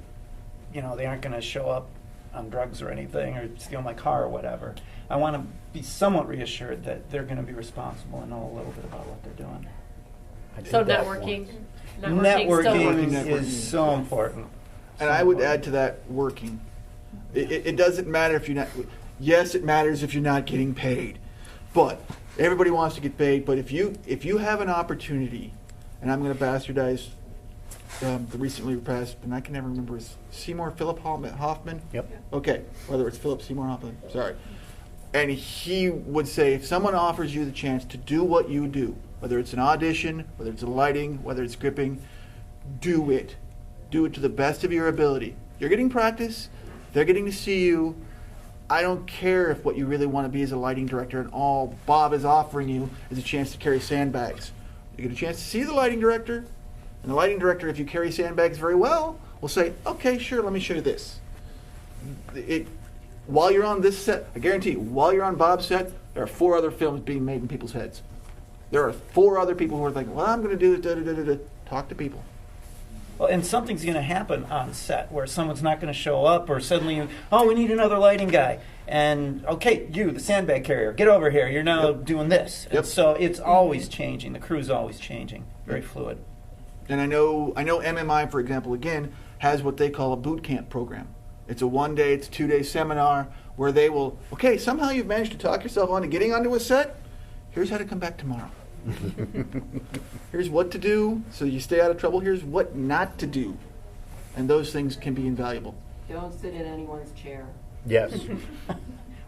they aren't going to show up on drugs or anything or steal my car or whatever. I want to be somewhat reassured that they're going to be responsible and know a little bit about what they're doing. I did So that networking, once. Networking Networking. is so important. And So I would important. add to that working. It doesn't matter if you're not. Yes, it matters if you're not getting paid, but everybody wants to get paid. But if you have an opportunity, and I'm going to bastardize the recently passed, and I can never remember his Seymour Philip Hoffman. Yep. Okay, whether it's Philip Seymour Hoffman, sorry. And he would say, if someone offers you the chance to do what you do, whether it's an audition, whether it's a lighting, whether it's gripping, do it. Do it to the best of your ability. You're getting practice. They're getting to see you. I don't care if what you really want to be is a lighting director and all Bob is offering you is a chance to carry sandbags. You get a chance to see the lighting director, and the lighting director, if you carry sandbags very well, will say, okay, sure, let me show you this. While you're on this set, I guarantee you, while you're on Bob's set, there are 4 other films being made in people's heads. There are 4 other people who are thinking, well, I'm going to do da-da-da-da-da. Talk to people. Well, and something's going to happen on set where someone's not going to show up, or suddenly, oh, we need another lighting guy. And, okay, you, the sandbag carrier, get over here. You're now doing this. Yep. And so it's always changing. The crew's always changing. Very fluid. And I know MMI, for example, again, has what they call a boot camp program. It's a 1-day, it's a 2-day seminar where they will, okay, somehow you've managed to talk yourself onto getting onto a set. Here's how to come back tomorrow. Here's what to do so you stay out of trouble. Here's what not to do. And those things can be invaluable. Don't sit in anyone's chair. Yes.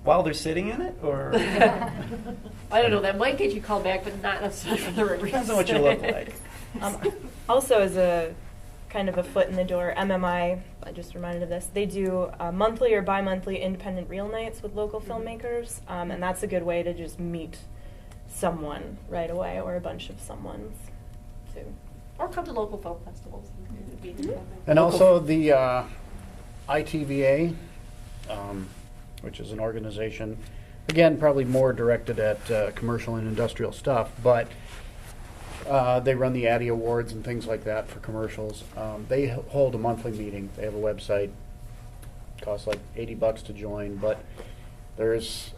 While they're sitting in it, or I don't know. That might get you called back, but not necessarily for the right reason. depends on what you look like. Also, as a kind of a foot in the door, MMI, I just reminded of this, they do monthly or bi-monthly independent reel nights with local filmmakers, and that's a good way to just meet someone right away, or a bunch of someones, too. Or come to local film festivals. And also the ITVA, which is an organization, again, probably more directed at commercial and industrial stuff, but they run the Addy Awards and things like that for commercials. They hold a monthly meeting. They have a website. Costs like $80 to join, but there's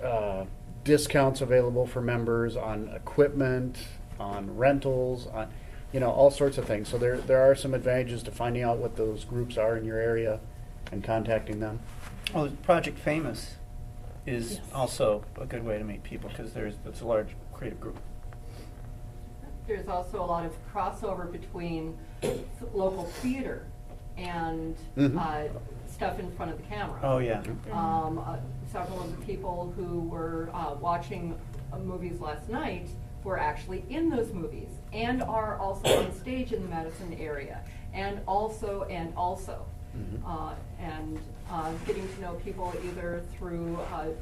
discounts available for members on equipment, on rentals, on, all sorts of things. So there are some advantages to finding out what those groups are in your area and contacting them. Well, Project Famous is Yes. also a good way to meet people because it's a large creative group. There's also a lot of crossover between local theater and Mhm. stuff in front of the camera. Oh yeah. Several of the people who were watching movies last night were actually in those movies and are also on stage in the Madison area, and also. Getting to know people either through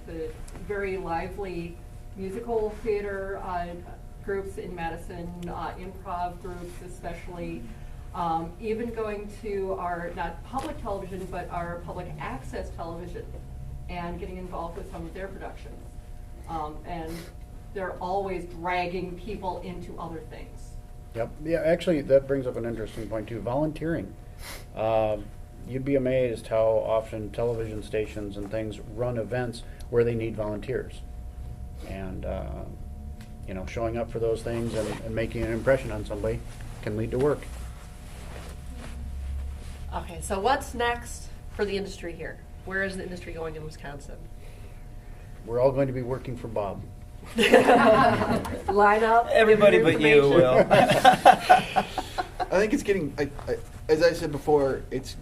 the very lively musical theater groups in Madison, improv groups especially, even going to our, not public television, but our public access television and getting involved with some of their productions. And they're always dragging people into other things. Yep. Yeah, actually, that brings up an interesting point, too. Volunteering. You'd be amazed how often television stations and things run events where they need volunteers. And, showing up for those things and making an impression on somebody can lead to work. Okay, so what's next for the industry here? Where is the industry going in Wisconsin? We're all going to be working for Bob. Line up. Everybody give but your you information. will. I think it's getting, as I said before, it's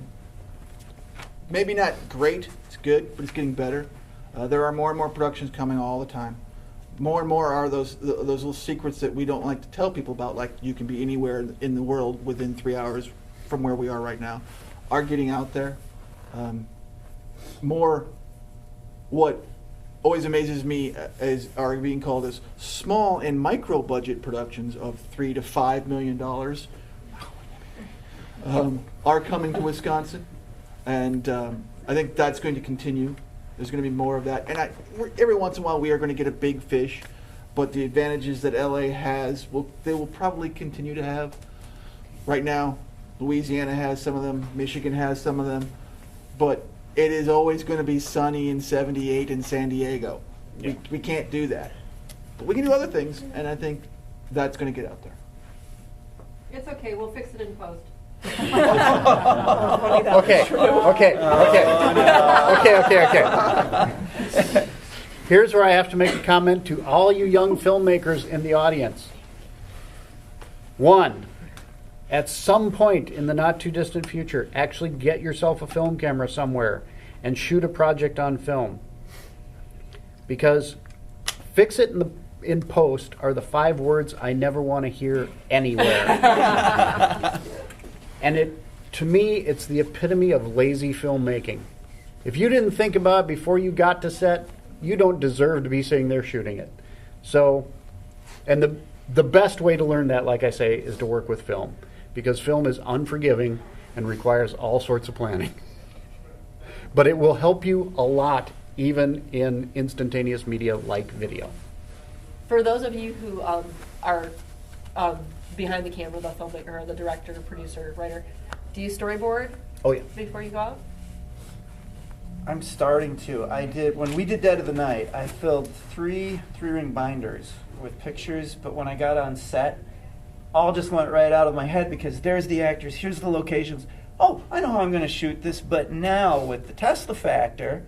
maybe not great, it's good, but it's getting better. There are more and more productions coming all the time. More and more are those little secrets that we don't like to tell people about, like you can be anywhere in the world within 3 hours from where we are right now, are getting out there. More, what always amazes me are being called as small and micro budget productions of $3 to $5 million are coming to Wisconsin, and I think that's going to continue. There's going to be more of that, and every once in a while we are going to get a big fish, but the advantages that LA has, they will probably continue to have. Right now, Louisiana has some of them, Michigan has some of them, but it is always going to be sunny and 78 in San Diego. Yeah. We can't do that, but we can do other things, and I think that's going to get out there. It's okay, we'll fix it in post. Okay. Here's where I have to make a comment to all you young filmmakers in the audience. One, at some point in the not too distant future, actually get yourself a film camera somewhere and shoot a project on film. Because fix it in post are the 5 words I never want to hear anywhere. And to me, it's the epitome of lazy filmmaking. If you didn't think about it before you got to set, you don't deserve to be sitting there shooting it. So, and the best way to learn that, like I say, is to work with film. Because film is unforgiving and requires all sorts of planning. But it will help you a lot, even in instantaneous media like video. For those of you who are behind the camera, the filmmaker, the director, producer, writer, do you storyboard Oh yeah. before you go out? I'm starting to. When we did Dead of the Night, I filled 3 3-ring binders with pictures, but when I got on set, all just went right out of my head because there's the actors, here's the locations. Oh, I know how I'm going to shoot this, but now with the Tesla factor,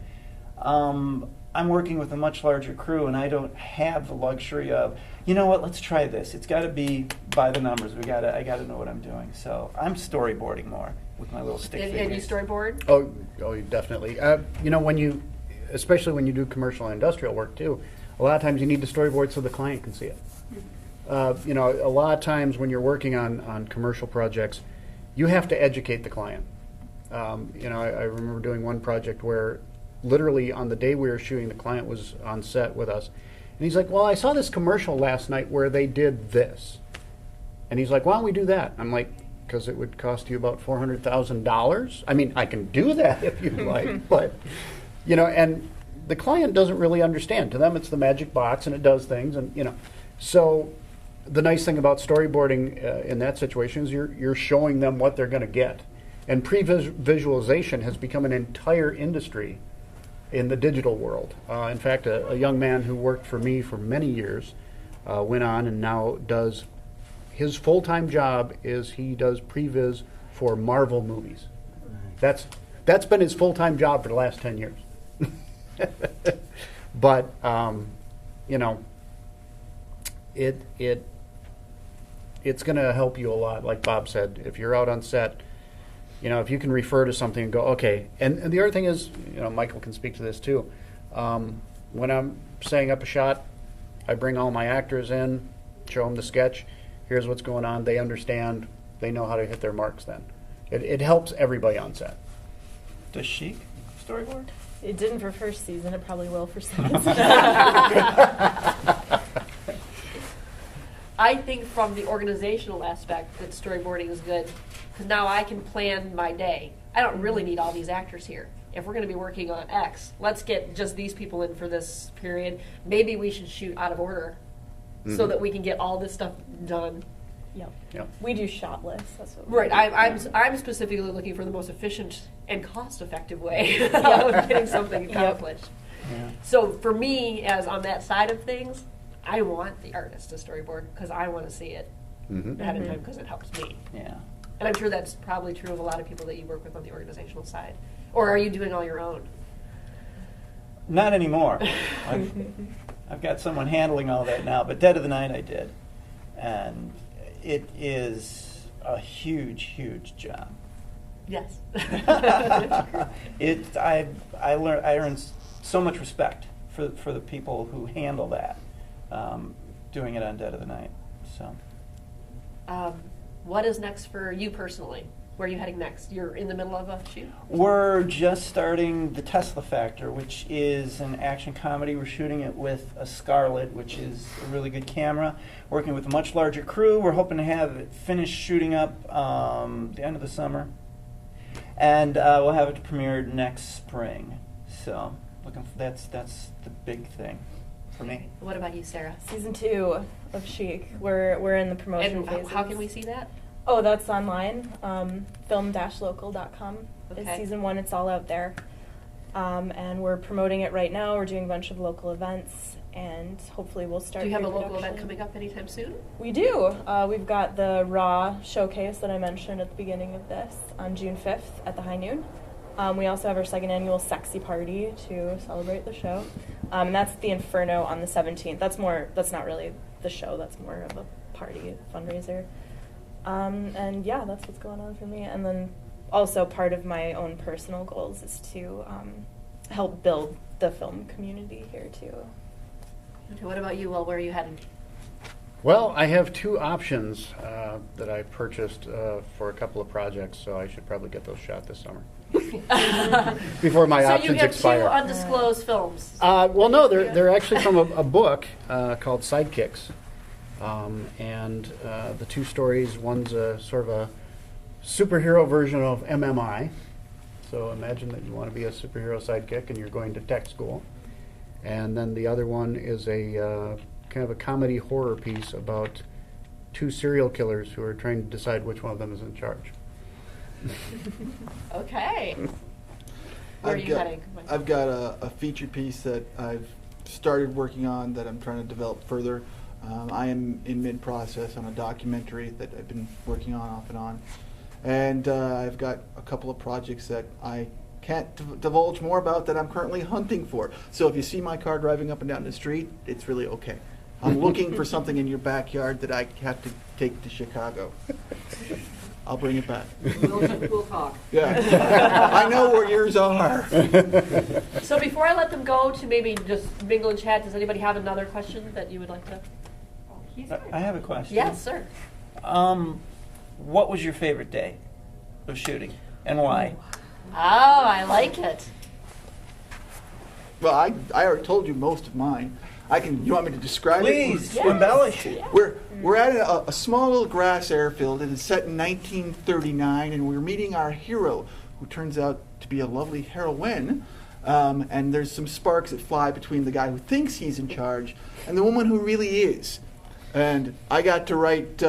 I'm working with a much larger crew, and I don't have the luxury of, you know what, let's try this. It's got to be by the numbers. I got to know what I'm doing. So I'm storyboarding more with my little stick figures. And you storyboard? Oh, definitely. Especially when you do commercial and industrial work too, a lot of times you need to storyboard so the client can see it. A lot of times when you're working on commercial projects, you have to educate the client. I remember doing one project where literally on the day we were shooting, the client was on set with us. And he's like, well, I saw this commercial last night where they did this. And he's like, why don't we do that? I'm like, because it would cost you about $400,000. I mean, I can do that if you'd like, but, and the client doesn't really understand. To them, it's the magic box and it does things. And, so the nice thing about storyboarding in that situation is you're showing them what they're going to get. And pre-visualization has become an entire industry in the digital world. In fact, a young man who worked for me for many years went on and now does, his full-time job is he does previs for Marvel movies. That's been his full-time job for the last 10 years. But, you know, it's going to help you a lot, like Bob said. If you're out on set, you know, if you can refer to something and go, okay. And the other thing is, you know, Michael can speak to this too. When I'm setting up a shot, I bring all my actors in, show them the sketch. Here's what's going on. They understand. They know how to hit their marks then. It helps everybody on set. Does Chic storyboard? It didn't for first season. It probably will for second season. I think from the organizational aspect that storyboarding is good, because now I can plan my day. I don't really need all these actors here. If we're going to be working on X, let's get just these people in for this period. Maybe we should shoot out of order so that we can get all this stuff done. Yep. Yep. We do shot lists. That's what we Right. do. I'm specifically looking for the most efficient and cost-effective way of getting something accomplished. Yeah. So for me, as on that side of things, I want the artist to storyboard because I want to see it ahead of time because it helps me. Yeah. And I'm sure that's probably true of a lot of people that you work with on the organizational side. Or are you doing all your own? Not anymore. I've got someone handling all that now, but Dead of the Night I did. And it is a huge, huge job. Yes. I earn so much respect for the people who handle that, doing it on Dead of the Night. So, What is next for you personally? Where are you heading next? You're in the middle of a shoot? we're just starting The Tesla Factor, which is an action comedy. We're shooting it with a Scarlett, which is a really good camera. Working with a much larger crew. We're hoping to have it finished shooting up the end of the summer, and we'll have it premiered next spring. So, that's the big thing for me. What about you, Sarah? Season 2 of Chic. We're in the promotion And phases. how can we see that? Oh, that's online. Film-local.com is Okay. season 1. It's all out there. And we're promoting it right now. We're doing a bunch of local events, and hopefully we'll start Do you have a local pre-production. event coming up anytime soon? We do. We've got the Raw showcase that I mentioned at the beginning of this on June 5th at the High Noon. We also have our second annual Sexy Party to celebrate the show. And that's the Inferno on the 17th. That's not really the show. That's more of a party fundraiser. And yeah, that's what's going on for me. And then also part of my own personal goals is to help build the film community here too. Okay, what about you, Will? Where are you heading? Well, I have 2 options that I purchased for a couple of projects, so I should probably get those shot this summer. Before my So you options have expire. 2 undisclosed films. Well, no, they're actually from a book called Sidekicks. And the 2 stories, one's a sort of a superhero version of MMI. So imagine that you want to be a superhero sidekick and you're going to tech school. And then the other one is a kind of a comedy horror piece about 2 serial killers who are trying to decide which one of them is in charge. Okay. Where are you heading? Michael? I've got a feature piece that I've started working on that I'm trying to develop further. I am in mid-process on a documentary that I've been working on off and on. And I've got a couple of projects that I can't divulge more about that I'm currently hunting for. So if you see my car driving up and down the street, it's really okay. I'm looking for something in your backyard that I have to take to Chicago. I'll bring it back. We'll talk. Yeah. I know where yours are. So before I let them go to maybe just mingle and chat, does anybody have another question that you would like to? I have a question. Yes, sir. What was your favorite day of shooting, and why? Oh, I like it. Well, I already told you most of mine. You want me to describe it? Please, Yes. embellish it. We're at a small little grass airfield, and it's set in 1939, and we're meeting our hero, who turns out to be a lovely heroine. And there's some sparks that fly between the guy who thinks he's in charge and the woman who really is. And I got to write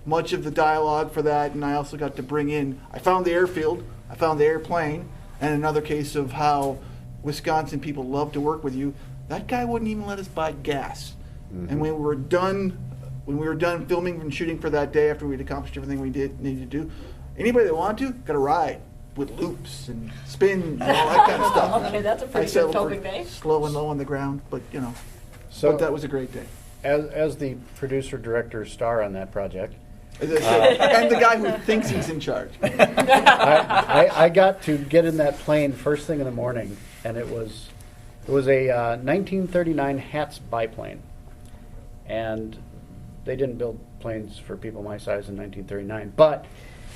much of the dialogue for that, and I also got to bring in, I found the airfield, I found the airplane, and another case of how Wisconsin people love to work with you. That guy wouldn't even let us buy gas. And when we were done filming and shooting for that day, after we'd accomplished everything we needed to do, anybody that wanted to got a ride with loops and spins and all that kind of stuff. Okay, that's a pretty I good settled filming for day. slow and low on the ground, but So but that was a great day. as the producer, director, star on that project, As I said, and the guy who thinks he's in charge. I got to get in that plane first thing in the morning, and it was a 1939 Hats biplane, and they didn't build planes for people my size in 1939, but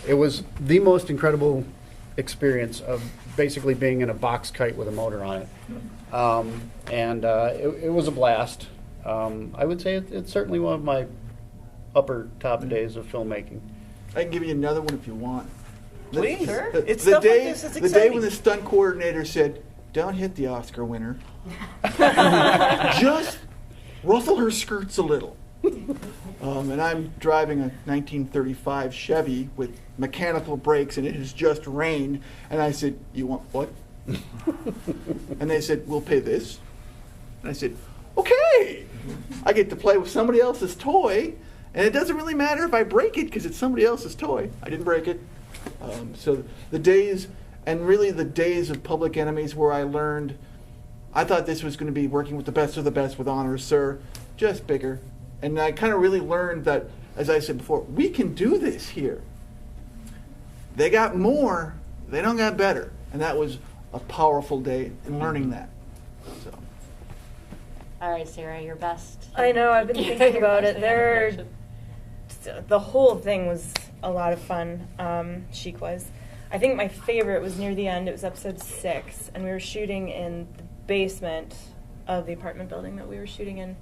it was the most incredible experience of basically being in a box kite with a motor on it, and it was a blast. I would say it's certainly one of my upper top days of filmmaking. I can give you another one if you want. Please. Sure. It's the stuff day, like this. It's the day exciting. when the stunt coordinator said, "Don't hit the Oscar winner. Just ruffle her skirts a little." And I'm driving a 1935 Chevy with mechanical brakes, and it has just rained. And I said, "You want what?" And they said, "We'll pay this." And I said, "Okay." I get to play with somebody else's toy, and it doesn't really matter if I break it because it's somebody else's toy. I didn't break it. So the days, and really the days of Public Enemies where I learned, I thought this was going to be working with the best of the best with honors, sir, just bigger. And I kind of really learned that, as I said before, we can do this here. They got more, they don't got better. And that was a powerful day in learning that. So. All right, Sarah, your best. I know, I've been thinking about it. The whole thing was a lot of fun, Chic was. I think my favorite was near the end. It was episode 6, and we were shooting in the basement of the apartment building that we were shooting in.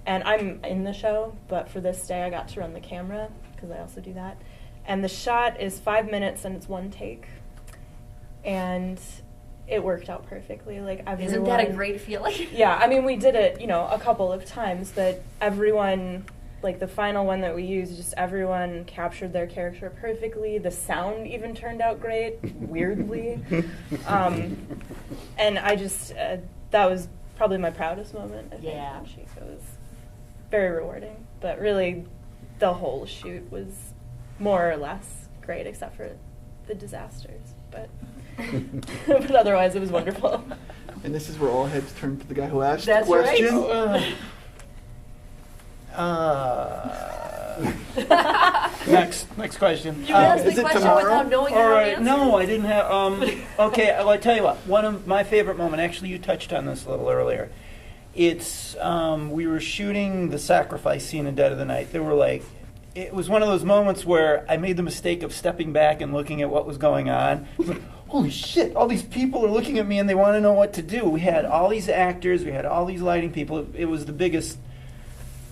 And I'm in the show, but for this day I got to run the camera, because I also do that. And the shot is 5 minutes, and it's one take. And it worked out perfectly. Like everyone, Isn't that a great feeling? Yeah, I mean, we did it, a couple of times, but everyone, like the final one that we used, just everyone captured their character perfectly. The sound even turned out great, weirdly. And I just, that was probably my proudest moment, I think. Yeah. It was very rewarding, but really the whole shoot was more or less great, except for the disasters, but but otherwise it was wonderful. And this is where all heads turn to the guy who asked That's the question. Next question. You asked is the it question tomorrow? without knowing All your own right. answer. No, I didn't have. Okay, well, I tell you what. One of my favorite moments. Actually, you touched on this a little earlier. It's we were shooting the sacrifice scene in Dead of the Night. It was one of those moments where I made the mistake of stepping back and looking at what was going on. I was like, holy shit! All these people are looking at me and they want to know what to do. We had all these actors. We had all these lighting people. It was the biggest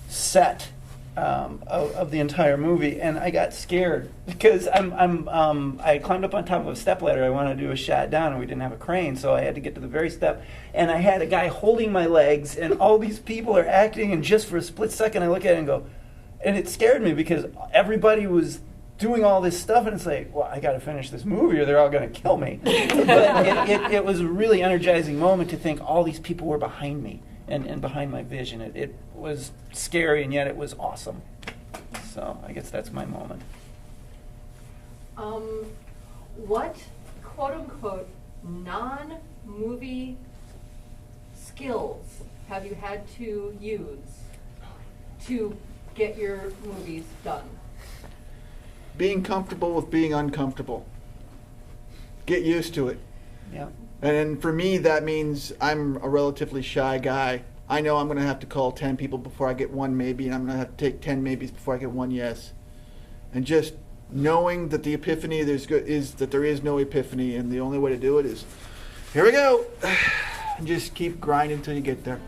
set of the entire movie, and I got scared because I climbed up on top of a stepladder. I wanted to do a shot down, and we didn't have a crane, so I had to get to the very step. And I had a guy holding my legs, and all these people are acting, and just for a split second, I look at it and go, and it scared me because everybody was doing all this stuff, and it's like, well, I got to finish this movie, or they're all going to kill me. But it was a really energizing moment to think all these people were behind me. And behind my vision. It was scary, and yet it was awesome. So I guess that's my moment. What quote-unquote non-movie skills have you had to use to get your movies done? Being comfortable with being uncomfortable. Get used to it. Yeah. And for me, that means I'm a relatively shy guy. I know I'm going to have to call 10 people before I get one maybe, and I'm going to have to take 10 maybes before I get one yes. And just knowing that the epiphany is that there is no epiphany, and the only way to do it is, here we go, and just keep grinding until you get there.